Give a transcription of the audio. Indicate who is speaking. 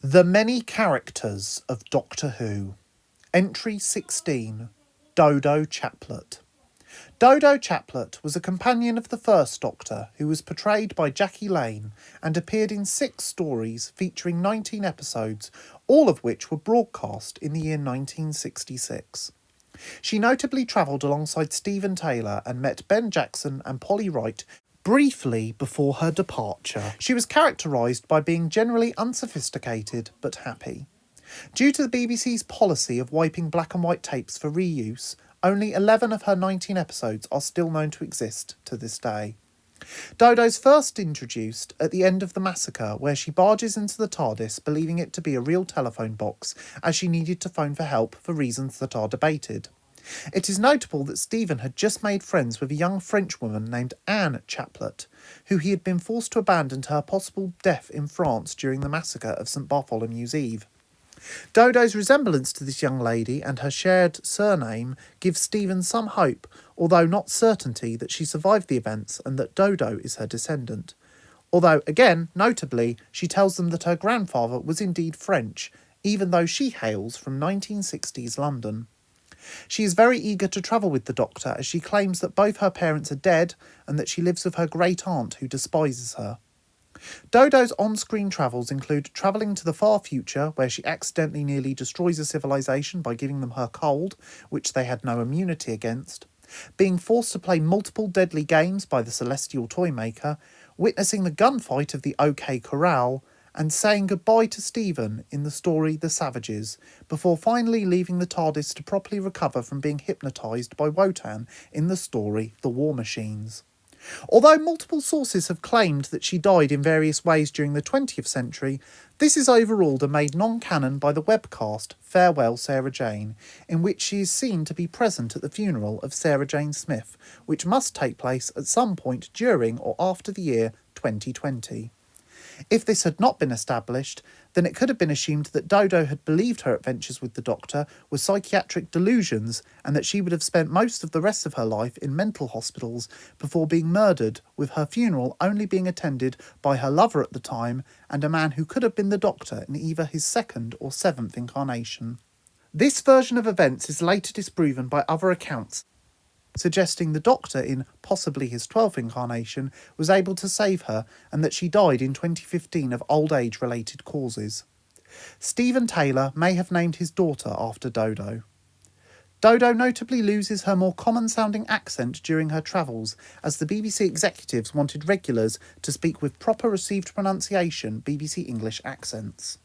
Speaker 1: The Many Characters of Doctor Who. Entry 16. Dodo Chaplet. Dodo Chaplet was a companion of the first Doctor who was portrayed by Jackie Lane and appeared in 6 stories featuring 19 episodes, all of which were broadcast in the year 1966. She notably travelled alongside Stephen Taylor and met Ben Jackson and Polly Wright briefly before her departure. She was characterised by being generally unsophisticated but happy. Due to the BBC's policy of wiping black and white tapes for reuse, only 11 of her 19 episodes are still known to exist to this day. Dodo's first introduced at the end of the massacre, where she barges into the TARDIS believing it to be a real telephone box, as she needed to phone for help for reasons that are debated. It is notable that Stephen had just made friends with a young French woman named Anne Chaplet, who he had been forced to abandon to her possible death in France during the massacre of St Bartholomew's Eve. Dodo's resemblance to this young lady and her shared surname gives Stephen some hope, although not certainty, that she survived the events and that Dodo is her descendant. Although, again, notably, she tells them that her grandfather was indeed French, even though she hails from 1960s London. She is very eager to travel with the Doctor, as she claims that both her parents are dead and that she lives with her great aunt who despises her. Dodo's on-screen travels include travelling to the far future, where she accidentally nearly destroys a civilization by giving them her cold, which they had no immunity against, being forced to play multiple deadly games by the celestial toy maker, witnessing the gunfight of the OK Corral, and saying goodbye to Stephen in the story The Savages, before finally leaving the TARDIS to properly recover from being hypnotised by Wotan in the story The War Machines. Although multiple sources have claimed that she died in various ways during the 20th century, this is overruled and made non-canon by the webcast Farewell Sarah Jane, in which she is seen to be present at the funeral of Sarah Jane Smith, which must take place at some point during or after the year 2020. If this had not been established, then it could have been assumed that Dodo had believed her adventures with the Doctor were psychiatric delusions and that she would have spent most of the rest of her life in mental hospitals before being murdered, with her funeral only being attended by her lover at the time and a man who could have been the Doctor in either his 2nd or 7th incarnation. This version of events is later disproven by other accounts, suggesting the Doctor, in possibly his 12th incarnation, was able to save her and that she died in 2015 of old age-related causes. Stephen Taylor may have named his daughter after Dodo. Dodo notably loses her more common-sounding accent during her travels, as the BBC executives wanted regulars to speak with proper received pronunciation BBC English accents.